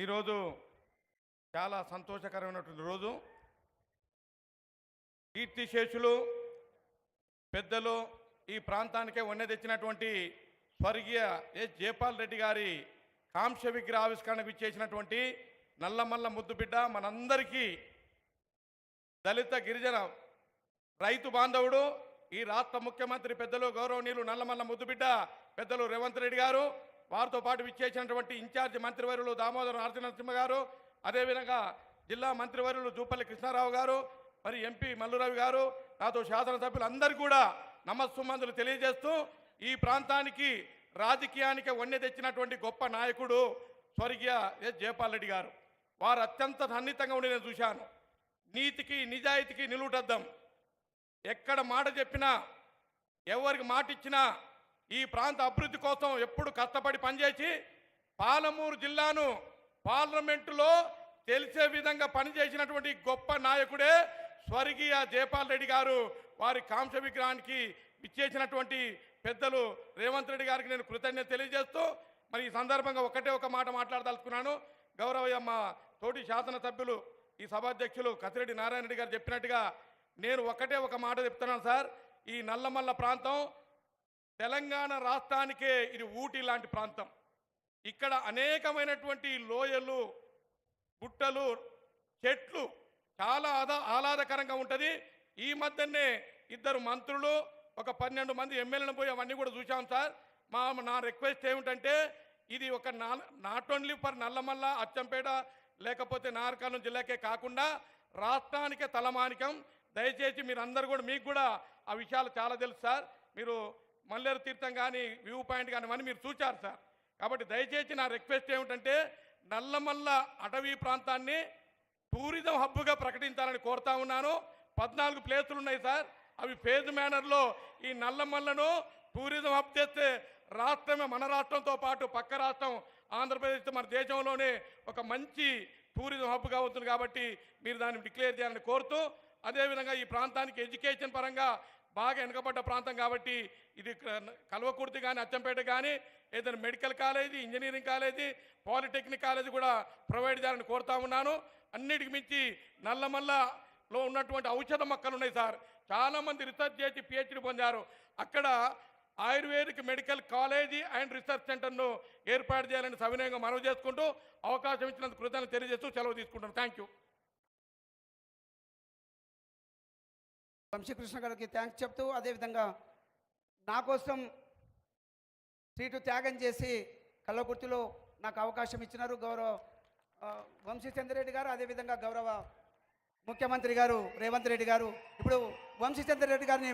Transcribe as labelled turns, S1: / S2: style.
S1: ఈరోజు చాలా సంతోషకరమైనటువంటి రోజు. కీర్తిశేషులు పెద్దలు ఈ ప్రాంతానికే వన్నె తెచ్చినటువంటి స్వర్గీయ ఎస్ జయపాల్ రెడ్డి గారి కాంస్య విగ్రహ ఆవిష్కరణకు ఇచ్చేసినటువంటి నల్లమల్ల ముద్దుబిడ్డ, మనందరికీ దళిత గిరిజన రైతు బాంధవుడు, ఈ రాష్ట్ర ముఖ్యమంత్రి పెద్దలు గౌరవనీయులు నల్లమల్ల ముద్దుబిడ్డ పెద్దలు రేవంత్ రెడ్డి గారు, వారితో పాటు విచ్చేసినటువంటి ఇన్ఛార్జి మంత్రివర్యులు దామోదరం నరసింహ గారు, అదేవిధంగా జిల్లా మంత్రివర్యులు జూపల్లి కృష్ణారావు గారు, మరి ఎంపీ మల్లురవి గారు, నాతో శాసనసభ్యులు అందరూ కూడా నమస్సుమందులు తెలియజేస్తూ, ఈ ప్రాంతానికి రాజకీయానికి వన్నె తెచ్చినటువంటి గొప్ప నాయకుడు స్వర్గీయ ఎస్ జయపాల్ రెడ్డి గారు. వారు అత్యంత సన్నిహితంగా ఉండి నేను చూశాను. నీతికి నిజాయితీకి నిలువుటద్దం. ఎక్కడ మాట చెప్పినా, ఎవరికి మాట ఇచ్చినా ఈ ప్రాంత అభివృద్ధి కోసం ఎప్పుడు కష్టపడి పనిచేసి పాలమూరు జిల్లాను పార్లమెంటులో తెలిసే విధంగా పనిచేసినటువంటి గొప్ప నాయకుడే స్వర్గీయ జయపాల్ రెడ్డి గారు. వారి కాంస్య విగ్రహానికి ఇచ్చేసినటువంటి పెద్దలు రేవంత్ రెడ్డి గారికి నేను కృతజ్ఞత తెలియజేస్తూ, మరి ఈ సందర్భంగా ఒక మాట మాట్లాడదలుచుకున్నాను. గౌరవయ్య మా తోటి శాసనసభ్యులు ఈ సభాధ్యక్షులు కసిరెడ్డి నారాయణ రెడ్డి గారు చెప్పినట్టుగా నేను ఒక మాట చెప్తున్నాను సార్. ఈ నల్లమల్ల ప్రాంతం తెలంగాణ రాష్ట్రానికే ఇది ఊటీ లాంటి ప్రాంతం. ఇక్కడ అనేకమైనటువంటి లోయలు, గుట్టలు, చెట్లు చాలా ఆహ్లాదకరంగా ఉంటుంది. ఈ మధ్యనే 2 మంత్రులు, ఒక 12 మంది ఎమ్మెల్యేలను పోయి అవన్నీ కూడా చూసాం సార్. నా రిక్వెస్ట్ ఏమిటంటే, ఇది ఒక not only for Nallamala, Achampet లేకపోతే నాగరికర్నూలు జిల్లాకే కాకుండా రాష్ట్రానికే తలమానికం. దయచేసి మీరు అందరూ కూడా, మీకు కూడా ఆ విషయాలు చాలా తెలుసు సార్. మీరు మల్లేరు తీర్థం కానీ, వ్యూ పాయింట్ కానీ అవన్నీ మీరు చూశారు సార్. కాబట్టి దయచేసి నా రిక్వెస్ట్ ఏమిటంటే, నల్లమల్ల అటవీ ప్రాంతాన్ని టూరిజం హబ్గా ప్రకటించాలని కోరుతా ఉన్నాను. 14 ప్లేసులు ఉన్నాయి సార్. అవి ఫేజ్ మేనర్లో ఈ నల్లమల్లను టూరిజం హబ్ చేస్తే రాష్ట్రమే, మన రాష్ట్రంతో పాటు పక్క రాష్ట్రం ఆంధ్రప్రదేశ్ మన దేశంలోనే ఒక మంచి టూరిజం హబ్గా అవుతుంది. కాబట్టి మీరు దాన్ని డిక్లేర్ చేయాలని కోరుతూ, అదేవిధంగా ఈ ప్రాంతానికి ఎడ్యుకేషన్ పరంగా బాగా వెనుకబడ్డ ప్రాంతం కాబట్టి ఇది కల్వకుర్తి కానీ, అచ్చంపేట కానీ ఏదైనా medical college, engineering college, polytechnic college కూడా ప్రొవైడ్ చేయాలని కోరుతా ఉన్నాను. అన్నిటికి మించి నల్లమల్లలో ఉన్నటువంటి ఔషధ మొక్కలు ఉన్నాయి సార్. చాలామంది రీసెర్చ్ చేసి పిహెచ్డి పొందారు. అక్కడ ayurvedic medical college and research సెంటర్ను ఏర్పాటు చేయాలని సవినయంగా మనవి చేసుకుంటూ, అవకాశం ఇచ్చినందుకు కృతజ్ఞతలు తెలియజేస్తూ సెలవు తీసుకుంటాను. Thank you.
S2: వంశీకృష్ణ గారికి థ్యాంక్స్ చెప్తూ, అదేవిధంగా నా కోసం సీటు త్యాగం చేసి కల్వకుర్తిలో నాకు అవకాశం ఇచ్చినారు గౌరవ వంశీ చంద్రెడ్డి గారు, అదేవిధంగా గౌరవ ముఖ్యమంత్రి గారు రేవంత్ రెడ్డి గారు. ఇప్పుడు వంశీ చంద్రెడ్డి గారిని